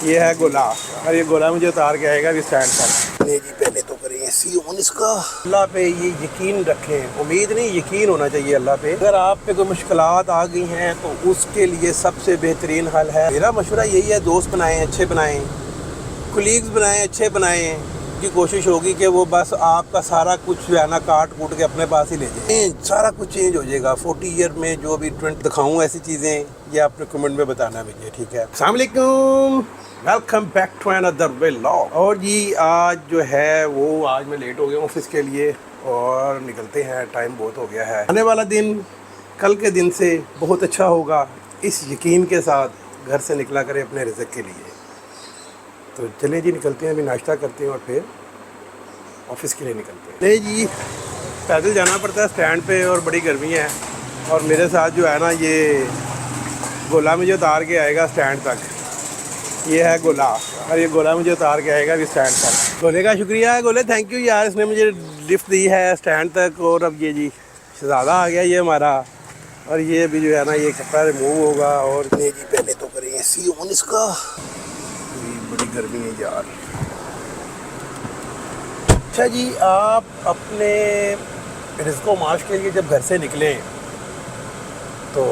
ये है गोला और ये गोला मुझे उतार के आएगा अभी स्टैंड पर। नहीं जी, पहले तो करेंगे सी ऑन इसका। अल्लाह पे ये यकीन रखें, उम्मीद नहीं यकीन होना चाहिए अल्लाह पे। अगर आप पे कोई मुश्किलात आ गई हैं तो उसके लिए सबसे बेहतरीन हल है, मेरा मशवरा यही है, दोस्त बनाएं, अच्छे बनाएं, कुलीग्स बनाएं, अच्छे बनाएं। की कोशिश होगी कि वो बस आपका सारा कुछ जो है ना काट कूट के अपने पास ही ले जाए, सारा कुछ चेंज हो जाएगा। 40 ईयर में जो भी 20 दिखाऊँ ऐसी चीज़ें, ये आपने कमेंट में बताना मुझे, ठीक है। अस्सलाम वालेकुम, welcome back to another vlog. और जी आज जो है वो आज मैं लेट हो गया ऑफिस के लिए और निकलते हैं, टाइम बहुत हो गया है। आने वाला दिन कल के दिन से बहुत अच्छा होगा, इस यकीन के साथ घर से निकला करें अपने रिज़्क़ के लिए। तो चले जी निकलते हैं, अभी नाश्ता करते हैं और फिर ऑफिस के लिए निकलते हैं। नहीं जी, पैदल जाना पड़ता है स्टैंड पे और बड़ी गर्मी है। और मेरे साथ जो है ना ये गोला मुझे उतार के आएगा स्टैंड तक। ये है गोला और ये गोला मुझे उतार के आएगा अभी स्टैंड तक। गोले का शुक्रिया है, गोले थैंक यू यार, इसने मुझे लिफ्ट दी है स्टैंड तक। और अब ये जी शहज़ादा आ गया ये हमारा, और ये अभी जो है ना ये कपड़ा रिमूव होगा। और नहीं जी, पहले तो करेंगे सी ऑन इसका, बड़ी गर्मी है यार। अच्छा जी, आप अपने रिज़्क़ व माश के लिए जब घर से निकलें तो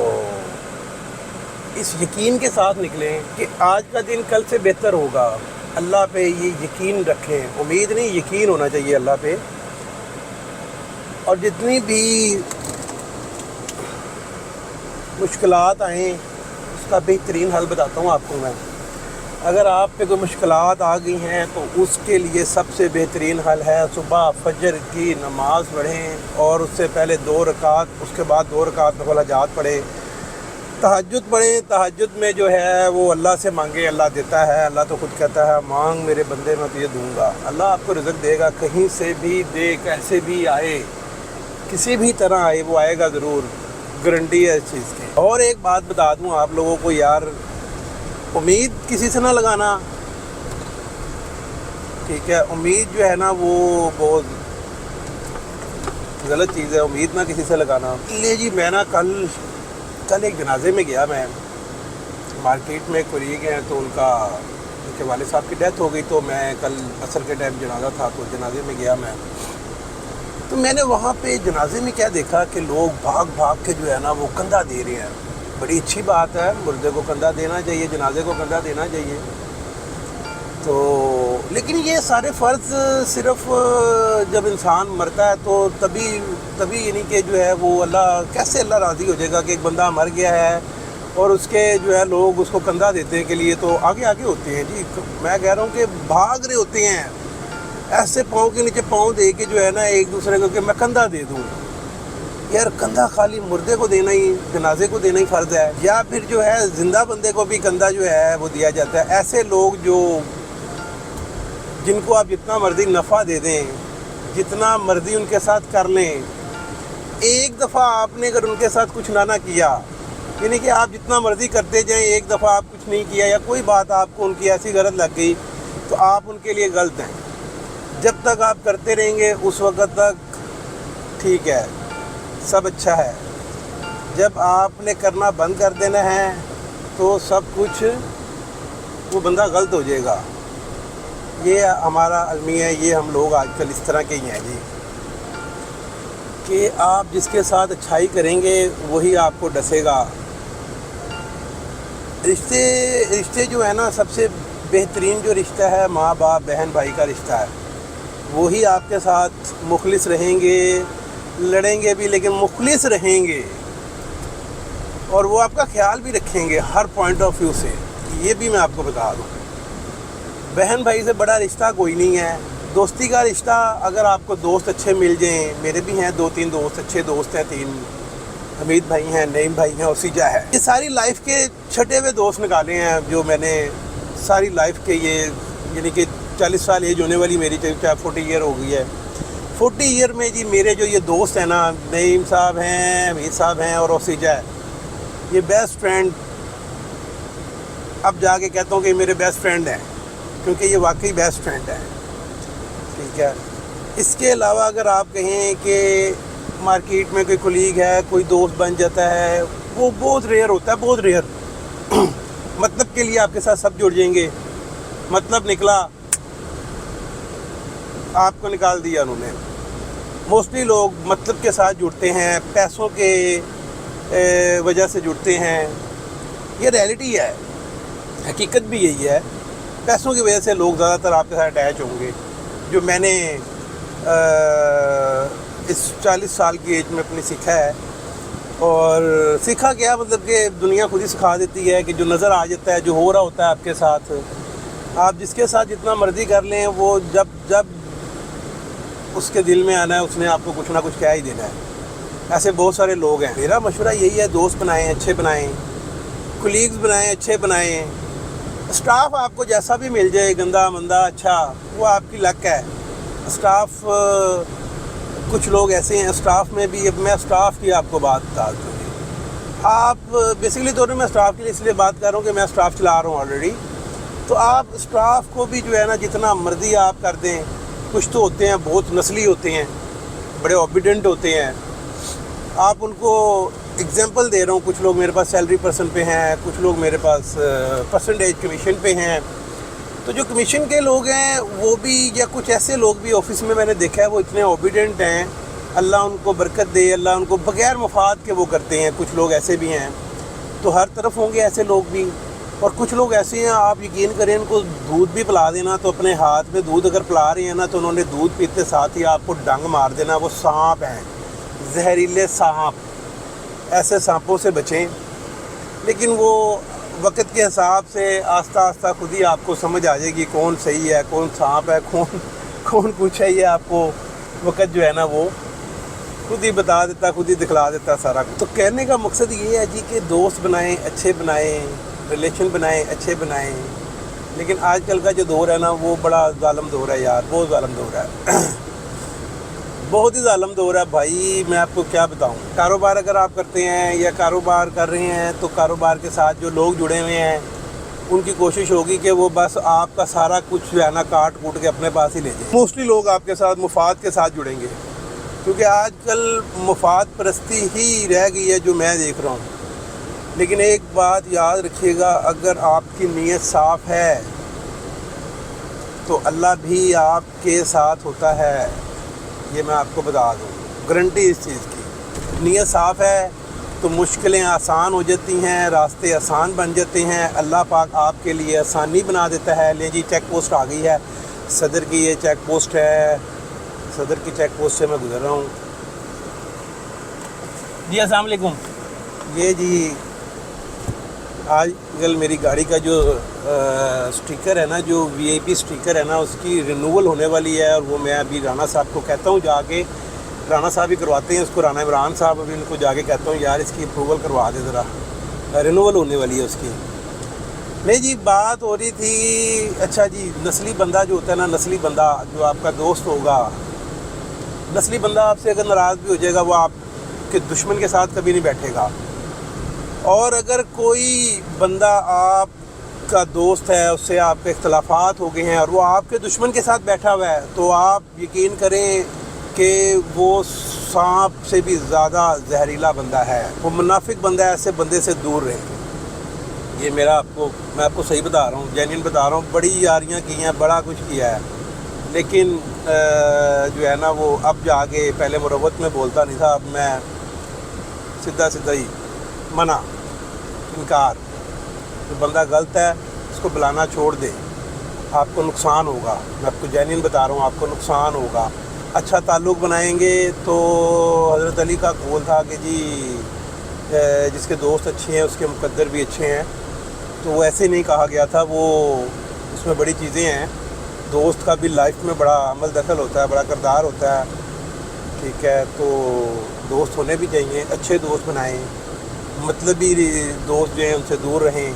इस यकीन के साथ निकलें कि आज का दिन कल से बेहतर होगा। अल्लाह पे ये यकीन रखें, उम्मीद नहीं यकीन होना चाहिए अल्लाह पे। और जितनी भी मुश्किलात आएँ उसका बेहतरीन हल बताता हूँ आपको मैं। अगर आप पे कोई मुश्किलात आ गई हैं तो उसके लिए सबसे बेहतरीन हल है सुबह फजर की नमाज़ पढ़ें और उससे पहले 2 रकात, उसके बाद 2 रकात नफल हजात पढ़ें, तहज्जुद पढ़ें। तहज्जुद में जो है वो अल्लाह से मांगे, अल्लाह देता है। अल्लाह तो खुद कहता है मांग मेरे बंदे मैं तुझे दूंगा। अल्लाह आपको रिज़्क़ देगा, कहीं से भी दे, कैसे भी आए, किसी भी तरह आए, वो आएगा ज़रूर, गारंटी है इस चीज़ की। और एक बात बता दूँ आप लोगों को यार, उम्मीद किसी से ना लगाना, ठीक है। उम्मीद जो है ना वो बहुत गलत चीज़ है, उम्मीद ना किसी से लगाना। ले जी, मैं ना कल एक जनाजे में गया। मैं मार्केट में कोलीग हैं तो उनके वाले साहब की डेथ हो गई, तो मैं कल असर के टाइम जनाजा था तो जनाजे में गया मैं। तो मैंने वहाँ पे जनाजे में क्या देखा कि लोग भाग भाग के जो है ना वो कंधा दे रहे हैं। बड़ी अच्छी बात है, मुर्दे को कंधा देना चाहिए, जनाजे को कंधा देना चाहिए। तो लेकिन ये सारे फ़र्ज़ सिर्फ़ जब इंसान मरता है तो तभी यानी कि जो है वो कैसे अल्लाह राज़ी हो जाएगा कि एक बंदा मर गया है और उसके जो है लोग उसको कंधा देने के लिए तो आगे होते हैं जी। मैं कह रहा हूँ कि भाग रहे होते हैं, ऐसे पाँव के नीचे पाँव दे के जो है ना एक दूसरे को कि मैं कंधा दे दूँ। यार कंधा खाली मुर्दे को देना ही, जनाजे को देना ही फ़र्ज़ है, या फिर जो है ज़िंदा बंदे को भी कंधा जो है वो दिया जाता है। ऐसे लोग जिनको आप जितना मर्ज़ी नफ़ा दे दें, जितना मर्ज़ी उनके साथ कर लें, एक दफ़ा आपने अगर उनके साथ कुछ ना किया, यानी कि आप जितना मर्ज़ी करते जाएं, एक दफ़ा आप कुछ नहीं किया या कोई बात आपको उनकी ऐसी गलत लग गई तो आप उनके लिए गलत हैं। जब तक आप करते रहेंगे उस वक़्त तक ठीक है, सब अच्छा है। जब आपने करना बंद कर देना है तो सब कुछ वो बंदा गलत हो जाएगा। ये हमारा अलमिया है, ये हम लोग आजकल इस तरह के ही हैं जी कि आप जिसके साथ अच्छाई करेंगे वही आपको डसेगा। रिश्ते जो है ना, सबसे बेहतरीन जो रिश्ता है माँ बाप बहन भाई का रिश्ता है, वही आपके साथ मुखलिस रहेंगे, लड़ेंगे भी लेकिन मुखलिस रहेंगे और वो आपका ख्याल भी रखेंगे हर पॉइंट ऑफ व्यू से। ये भी मैं आपको बता दूँ, बहन भाई से बड़ा रिश्ता कोई नहीं है। दोस्ती का रिश्ता, अगर आपको दोस्त अच्छे मिल जाएं, मेरे भी हैं 2-3 दोस्त, अच्छे दोस्त हैं 3, हमीद भाई हैं, नईम भाई हैं और सीजा है। ये सारी लाइफ के छटे हुए दोस्त निकाले हैं जो मैंने सारी लाइफ के, ये यानी कि 40 साल एज होने वाली मेरी, चाहे 40 ईयर हो गई है। 40 ईयर में जी मेरे जो ये दोस्त हैं ना, नईम साहब हैं, हमीद साहब हैं और सीजा है, ये बेस्ट फ्रेंड, अब जाके कहता हूँ कि मेरे बेस्ट फ्रेंड हैं, क्योंकि ये वाकई बेस्ट फ्रेंड है, ठीक है। इसके अलावा अगर आप कहें कि मार्केट में कोई कोलीग है, कोई दोस्त बन जाता है, वो बहुत रेयर होता है, बहुत रेयर। मतलब के लिए आपके साथ सब जुड़ जाएंगे, मतलब निकला, आपको निकाल दिया उन्होंने। मोस्टली लोग मतलब के साथ जुड़ते हैं, पैसों के वजह से जुड़ते हैं। ये रियलिटी है, हकीकत भी यही है। पैसों की वजह से लोग ज़्यादातर आपके साथ अटैच होंगे। जो मैंने इस 40 साल की एज में अपनी सीखा है, और सीखा क्या मतलब कि दुनिया खुद ही सिखा देती है कि जो नज़र आ जाता है, जो हो रहा होता है आपके साथ, आप जिसके साथ जितना मर्ज़ी कर लें, वो जब उसके दिल में आना है उसने आपको कुछ ना कुछ कह ही देना है। ऐसे बहुत सारे लोग हैं। मेरा मशवरा यही है, दोस्त बनाएं, अच्छे बनाएं, कोलीग्स बनाएं, अच्छे बनाएं। स्टाफ आपको जैसा भी मिल जाए, गंदा मंदा अच्छा, वो आपकी लक है। स्टाफ कुछ लोग ऐसे हैं, स्टाफ में भी, अब मैं स्टाफ की आपको बात बता दूँगी। आप बेसिकली तौर पर मैं स्टाफ के लिए इसलिए बात कर रहा हूँ कि मैं स्टाफ चला रहा हूँ ऑलरेडी। तो आप स्टाफ को भी जो है ना, जितना मर्जी आप कर दें, कुछ तो होते हैं बहुत नस्ली होते हैं, बड़े ओबीडेंट होते हैं। आप उनको एग्जांपल दे रहा हूँ, कुछ लोग मेरे पास सैलरी पर्सन पे हैं, कुछ लोग मेरे पास परसेंटेज कमीशन पे हैं। तो जो कमीशन के लोग हैं वो भी, या कुछ ऐसे लोग भी ऑफिस में मैंने देखा है, वो इतने ओबीडेंट हैं, अल्लाह उनको बरकत दे, अल्लाह उनको बगैर मफाद के वो करते हैं। कुछ लोग ऐसे भी हैं, तो हर तरफ होंगे ऐसे लोग भी। और कुछ लोग ऐसे हैं, आप यकीन करें, इनको दूध भी पिला देना तो अपने हाथ में दूध अगर पिला रहे हैं ना, तो उन्होंने दूध पीते साथ ही आपको डंग मार देना। वो सांप हैं, जहरीले सांप। ऐसे सांपों से बचें। लेकिन वो वक्त के हिसाब से आस्ता आस्ता खुद ही आपको समझ आ जाएगी कौन सही है, कौन सांप है, कौन कुछ है। ये आपको वक्त जो है ना वो खुद ही बता देता, खुद ही दिखला देता सारा। तो कहने का मकसद ये है जी कि दोस्त बनाएं, अच्छे बनाएं, रिलेशन बनाएं, अच्छे बनाएं। लेकिन आजकल का जो दौर है ना, वो बड़ा ज़ालिम दौर है यार, बहुत ज़ालिम दौर है। बहुत ही ज़ालिम दौर है भाई। मैं आपको क्या बताऊं। कारोबार अगर आप करते हैं या कारोबार कर रहे हैं, तो कारोबार के साथ जो लोग जुड़े हुए हैं, उनकी कोशिश होगी कि वो बस आपका सारा कुछ जो है ना काट कूट के अपने पास ही ले जाए। मोस्टली लोग आपके साथ मुफाद के साथ जुड़ेंगे, क्योंकि आजकल मुफाद परस्ती ही रह गई है जो मैं देख रहा हूँ। लेकिन एक बात याद रखिएगा, अगर आपकी नीयत साफ़ है तो अल्लाह भी आपके साथ होता है। ये मैं आपको बता दूँ, गारंटी इस चीज़ की। नीयत साफ़ है तो मुश्किलें आसान हो जाती हैं, रास्ते आसान बन जाते हैं। अल्लाह पाक आपके लिए आसानी बना देता है। ले जी, चेक पोस्ट आ गई है, सदर की ये चेक पोस्ट है। सदर की चेक पोस्ट से मैं गुजर रहा हूँ जी। अस्सलाम वालेकुम। ये जी आजकल मेरी गाड़ी का जो स्टिकर है ना, जो वीआईपी स्टिकर है ना, उसकी रिन्यूअल होने वाली है। और वो मैं अभी राना साहब को कहता हूँ जाके, राना साहब ही करवाते हैं उसको, राना इमरान साहब। अभी उनको जाके कहता हूँ यार इसकी अप्रूवल करवा दे ज़रा, रिन्यूअल होने वाली है उसकी। नहीं जी, बात हो रही थी, अच्छा जी, नस्ली बंदा जो होता है ना, नस्ली बंदा जो आपका दोस्त होगा, नस्ली बंदा आपसे अगर नाराज़ भी हो जाएगा, वो आपके दुश्मन के साथ कभी नहीं बैठेगा। और अगर कोई बंदा आपका दोस्त है, उससे आपके इख्तलाफात हो गए हैं और वो आपके दुश्मन के साथ बैठा हुआ है, तो आप यकीन करें कि वो सांप से भी ज़्यादा जहरीला बंदा है, वो मुनाफिक बंदा है। ऐसे बंदे से दूर रहें। ये मैं आपको सही बता रहा हूँ, जेन्युइन बता रहा हूँ। बड़ी यारियाँ की हैं, बड़ा कुछ किया है, लेकिन जो है ना वो अब जाके, पहले मुरवत में बोलता नहीं था, अब मैं सीधा ही मना, इनकार। तो बंदा गलत है, उसको बुलाना छोड़ दे, आपको नुकसान होगा। मैं आपको जेन्युइन बता रहा हूँ, आपको नुकसान होगा। अच्छा ताल्लुक़ बनाएंगे तो हज़रत अली का कौल था कि जी जिसके दोस्त अच्छे हैं उसके मुकद्दर भी अच्छे हैं। तो वो ऐसे नहीं कहा गया था, वो उसमें बड़ी चीज़ें हैं। दोस्त का भी लाइफ में बड़ा अमल दखल होता है, बड़ा किरदार होता है, ठीक है। तो दोस्त होने भी चाहिए, अच्छे दोस्त बनाएं, मतलबी दोस्त जो हैं उनसे दूर रहें,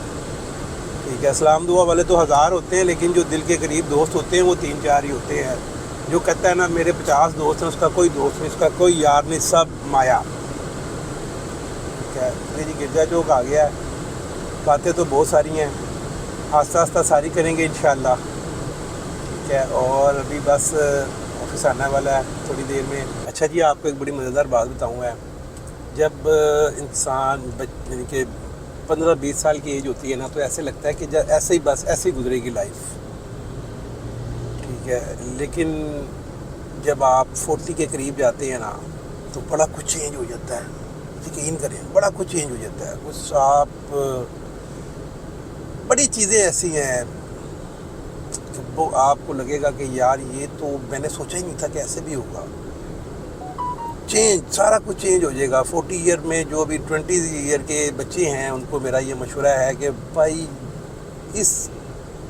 ठीक है। सलाम दुआ वाले तो हज़ार होते हैं, लेकिन जो दिल के करीब दोस्त होते हैं वो 3-4 ही होते हैं। जो कहता है ना मेरे 50 दोस्त हैं, उसका कोई दोस्त नहीं, उसका कोई यार नहीं, सब माया, ठीक है। मेरी गिरजा चौक आ गया है, बातें तो बहुत सारी हैं, आस्ता आस्ता सारी करेंगे इंशाअल्लाह, ठीक है। और अभी बस ऑफिस आने वाला है थोड़ी देर में। अच्छा जी, आपको एक बड़ी मज़ेदार बात बताऊँगा। जब इंसान यानी कि 15-20 साल की एज होती है ना, तो ऐसे लगता है कि ऐसे ही बस ऐसे ही गुजरेगी लाइफ, ठीक है, लेकिन जब आप 40 के करीब जाते हैं ना तो बड़ा कुछ चेंज हो जाता है, यकीन करें बड़ा कुछ चेंज हो जाता है। कुछ आप बड़ी चीज़ें ऐसी हैं कि वो आपको लगेगा कि यार ये तो मैंने सोचा ही नहीं था कि ऐसे भी होगा। चेंज, सारा कुछ चेंज हो जाएगा। 40 ईयर में जो अभी 20 ईयर के बच्चे हैं उनको मेरा ये मशवरा है कि भाई इस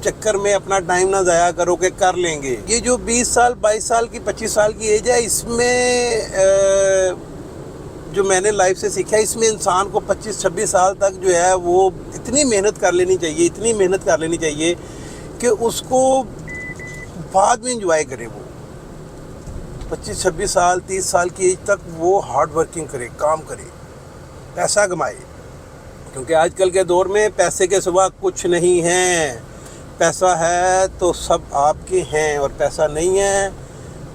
चक्कर में अपना टाइम ना ज़ाया करो कि कर लेंगे। ये जो 20 साल 22 साल की 25 साल की एज है, इसमें जो मैंने लाइफ से सीखा है, इसमें इंसान को 25-26 साल तक जो है वो इतनी मेहनत कर लेनी चाहिए, इतनी मेहनत कर लेनी चाहिए कि उसको बाद में इंजॉय करे। वो 25-26 साल 30 साल की एज तक वो हार्ड वर्किंग करे, काम करे, पैसा कमाए, क्योंकि आजकल के दौर में पैसे के सिवा कुछ नहीं है। पैसा है तो सब आपके हैं और पैसा नहीं है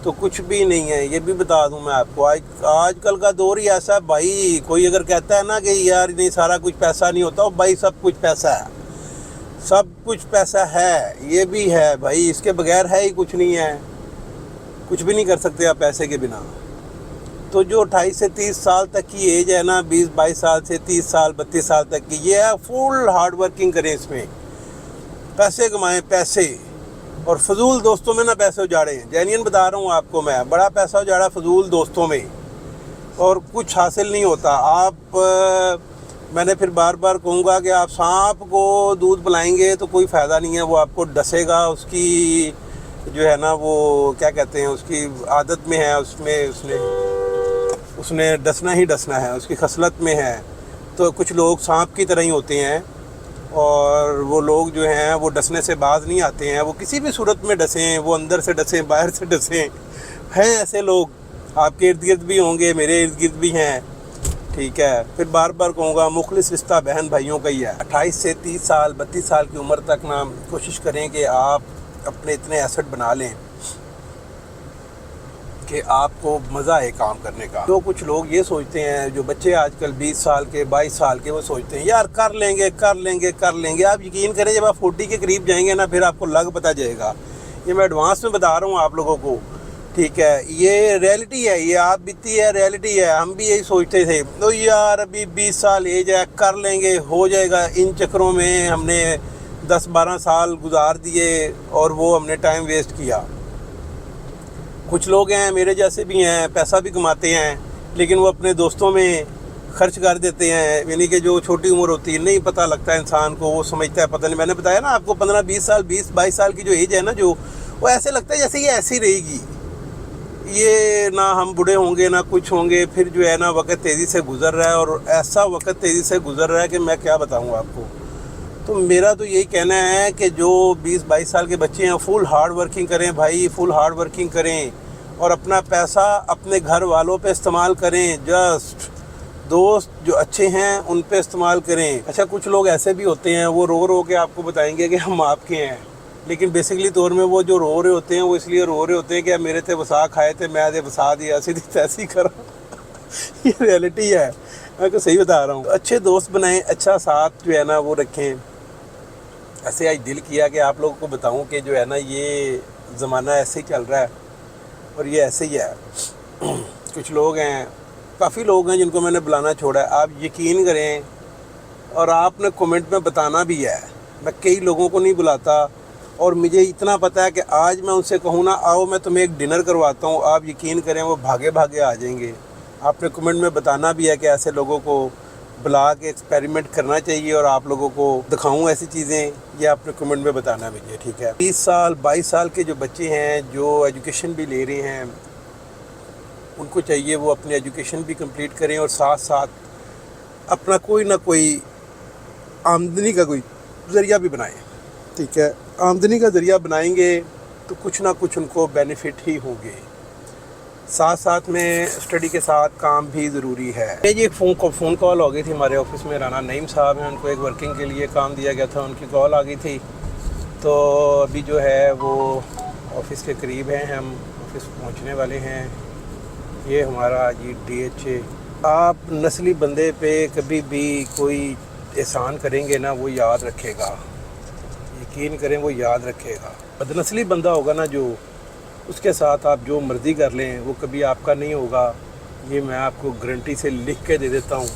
तो कुछ भी नहीं है। ये भी बता दूं मैं आपको, आजकल का दौर ही ऐसा है भाई। कोई अगर कहता है ना कि यार नहीं सारा कुछ पैसा नहीं होता, भाई सब कुछ पैसा है, सब कुछ पैसा है, ये भी है भाई, इसके बगैर है ही कुछ नहीं है। कुछ भी नहीं कर सकते आप पैसे के बिना। तो जो 28 से 30 साल तक की एज है ना, 20-22 साल से 30 साल 32 साल तक की, ये है फुल हार्ड वर्किंग करें, इसमें पैसे कमाएं, पैसे, और फजूल दोस्तों में ना पैसे उजाड़ें। जेन्युइन बता रहा हूँ आपको मैं, बड़ा पैसा उजाड़ा फजूल दोस्तों में और कुछ हासिल नहीं होता। आप मैंने फिर बार बार कहूँगा कि आप सांप को दूध पिलाएंगे तो कोई फ़ायदा नहीं है, वो आपको डसेगा। उसकी जो है ना वो क्या कहते हैं, उसकी आदत में है, उसने डसना ही डसना है, उसकी खसलत में है। तो कुछ लोग सांप की तरह ही होते हैं और वो लोग जो हैं वो डसने से बाज नहीं आते हैं। वो किसी भी सूरत में डसें, वो अंदर से डसें, बाहर से डसें, हैं ऐसे लोग आपके इर्द गिर्द भी होंगे, मेरे इर्द गिर्द भी हैं, ठीक है। फिर बार बार कहूँगा, मुखलिस रिश्ता बहन भाइयों का ही है। 28 से 30 साल 32 साल की उम्र तक ना कोशिश करें कि आप अपने इतने एसेट बना लें कि आपको मज़ा आए काम करने का। तो कुछ लोग ये सोचते हैं, जो बच्चे आजकल 20 साल के 22 साल के, वो सोचते हैं यार कर लेंगे कर लेंगे कर लेंगे। आप यकीन करें, जब आप 40 के करीब जाएंगे ना, फिर आपको लग पता जाएगा। ये मैं एडवांस में बता रहा हूँ आप लोगों को, ठीक है। ये रियलिटी है, ये आप बीती है, रियलिटी है। हम भी यही सोचते थे, तो यार अभी 20 साल एज है, कर लेंगे, हो जाएगा। इन चक्करों में हमने 10-12 साल गुजार दिए और वो हमने टाइम वेस्ट किया। कुछ लोग हैं मेरे जैसे भी हैं, पैसा भी कमाते हैं, लेकिन वो अपने दोस्तों में खर्च कर देते हैं। यानी कि जो छोटी उम्र होती है, नहीं पता लगता इंसान को, वो समझता है पता नहीं। मैंने बताया ना आपको, 15-20 साल 20-22 साल की जो एज है ना, जो वो ऐसे लगता है जैसे ये ऐसी रहेगी, ये ना हम बूढ़े होंगे ना कुछ होंगे। फिर जो है ना वक्त तेज़ी से गुज़र रहा है, और ऐसा वक्त तेज़ी से गुज़र रहा है कि मैं क्या बताऊँ आपको। तो मेरा तो यही कहना है कि जो 20-22 साल के बच्चे हैं, फुल हार्ड वर्किंग करें भाई, फुल हार्ड वर्किंग करें और अपना पैसा अपने घर वालों पे इस्तेमाल करें। जस्ट दोस्त जो अच्छे हैं उन पे इस्तेमाल करें। अच्छा, कुछ लोग ऐसे भी होते हैं, वो रो रो के आपको बताएंगे कि हम आपके हैं, लेकिन बेसिकली तौर में वो जो रो रहे होते हैं, वो इसलिए रो रहे होते हैं कि मेरे थे वसा खाए थे, मैं वसा दिया, सीधी तैसी करा। ये रियलिटी है, मैं तो सही बता रहा हूँ। अच्छे दोस्त बनाएं, अच्छा साथ जो है ना वो रखें। ऐसे आज दिल किया कि आप लोगों को बताऊं कि जो है ना ये ज़माना ऐसे ही चल रहा है और ये ऐसे ही है। कुछ लोग हैं, काफ़ी लोग हैं जिनको मैंने बुलाना छोड़ा है। आप यकीन करें, और आपने कमेंट में बताना भी है, मैं कई लोगों को नहीं बुलाता और मुझे इतना पता है कि आज मैं उनसे कहूँ ना आओ मैं तुम्हें एक डिनर करवाता हूँ, आप यकीन करें वो भागे भागे आ जाएंगे। आपने कमेंट में बताना भी है कि ऐसे लोगों को बुला के एक्सपेरिमेंट करना चाहिए और आप लोगों को दिखाऊं ऐसी चीज़ें, ये आपने कमेंट में बताना भी है, ठीक है। 20 साल 22 साल के जो बच्चे हैं, जो एजुकेशन भी ले रहे हैं, उनको चाहिए वो अपनी एजुकेशन भी कंप्लीट करें और साथ साथ अपना कोई ना कोई आमदनी का कोई ज़रिया भी बनाएं, ठीक है। आमदनी का ज़रिया बनाएंगे तो कुछ ना कुछ उनको बेनिफिट ही होंगे। साथ साथ में स्टडी के साथ काम भी ज़रूरी है। ये एक फ़ोन कॉल हो गई थी हमारे ऑफिस में। राना नईम साहब हैं, उनको एक वर्किंग के लिए काम दिया गया था, उनकी कॉल आ गई थी। तो अभी जो है वो ऑफिस के करीब हैं, हम ऑफिस पहुंचने वाले हैं। ये हमारा जी DHA। आप नस्ली बंदे पे कभी भी कोई एहसान करेंगे ना, वो याद रखेगा, यकीन करें वो याद रखेगा। बदनस्ली बंदा होगा ना जो, اس کے ساتھ آپ جو مرضی کر لیں وہ کبھی آپ کا نہیں ہوگا، یہ میں آپ کو گارنٹی سے لکھ کے دے دیتا ہوں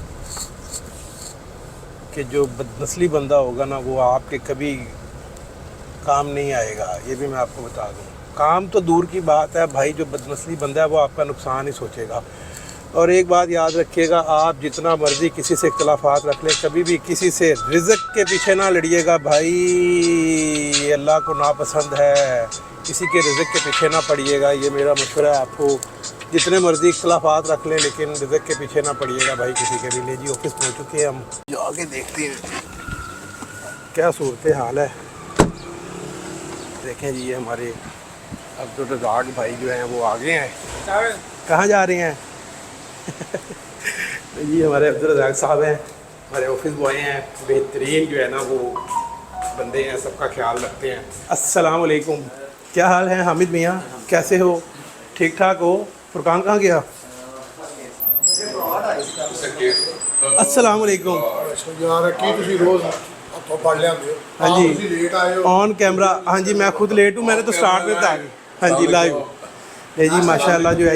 کہ جو بدنسلی بندہ ہوگا نا وہ آپ کے کبھی کام نہیں آئے گا، یہ بھی میں آپ کو بتا دوں۔ کام تو دور کی بات ہے بھائی، جو بدنسلی بندہ ہے وہ آپ کا نقصان ہی سوچے گا۔ اور ایک بات یاد رکھیے گا، آپ جتنا مرضی کسی سے اختلافات رکھ لیں، کبھی بھی کسی سے رزق کے پیچھے نہ لڑیے گا بھائی، یہ اللہ کو ناپسند ہے، کسی کے رزق کے پیچھے نہ پڑیے گا، یہ میرا مشورہ ہے آپ کو۔ جتنے مرضی اختلافات رکھ لیں لیکن رزق کے پیچھے نہ پڑیے گا بھائی کسی کے بھی۔ لے جی آفس پہنچ چکے ہیں ہم، جا کے دیکھتے ہیں کیا صورت حال ہے۔ دیکھیں جی یہ ہمارے عبدالرزاق بھائی جو ہیں وہ آگے ہیں، کہاں جا رہے ہیں؟ جی ہمارے عبدالرزاق صاحب ہیں، ہمارے آفس بوائے ہیں، بہترین جو ہے نا وہ بندے ہیں، سب کا خیال رکھتے ہیں۔ السلام علیکم، کیا حال ہے حامد میاں، کیسے ہو؟ ٹھیک ٹھاک ہو؟ فرقان کہاں گیا؟ السلام علیکم۔ ہاں جی آن کیمرہ، ہاں جی میں خود لیٹ ہوں، میں نے تو سٹارٹ میں تھا، ہاں جی لائیو۔ یہ جی ماشاءاللہ جو ہے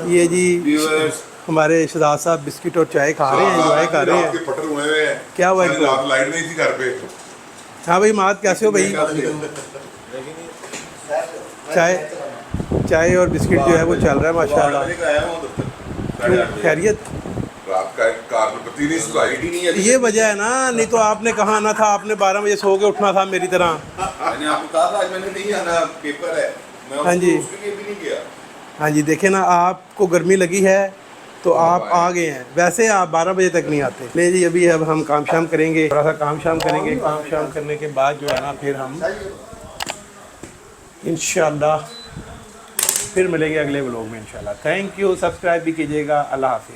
یہ جی ہمارے شہزاد صاحب بسکٹ اور چائے کھا رہے ہیں، انجوائے کر رہے ہیں۔ کیا ہوا ہے؟ لائٹ نہیں تھی گھر پہ۔ ہاں بھائی مات کیسے ہو بھائی؟ چائے اور بسکٹ جو ہے وہ چل رہا ہے ماشاءاللہ۔ خیریت؟ رات کا ایک کار میں بتی نہیں، لائٹ ہی نہیں ہے۔ یہ وجہ ہے نا، نہیں تو آپ نے کہا نہ تھا، آپ نے 12 بجے سو کے اٹھنا تھا میری طرح۔ میں نے آپ کو کہا تھا آج میں نے نہیں آنا، پیپر ہے، میں ہاں جی اس کے لیے بھی نہیں گیا۔ ہاں جی دیکھیں نا، آپ کو گرمی لگی ہے تو آپ آ گئے ہیں، ویسے آپ 12 بجے تک نہیں آتے۔ لے جی ابھی اب ہم کام شام کریں گے، تھوڑا سا کام شام کریں گے، کام شام کرنے کے بعد جو ہے نا پھر ہم انشاءاللہ پھر ملیں گے اگلے ولاگ میں انشاءاللہ۔ تھینک یو، سبسکرائب بھی کیجیے گا۔ اللہ حافظ۔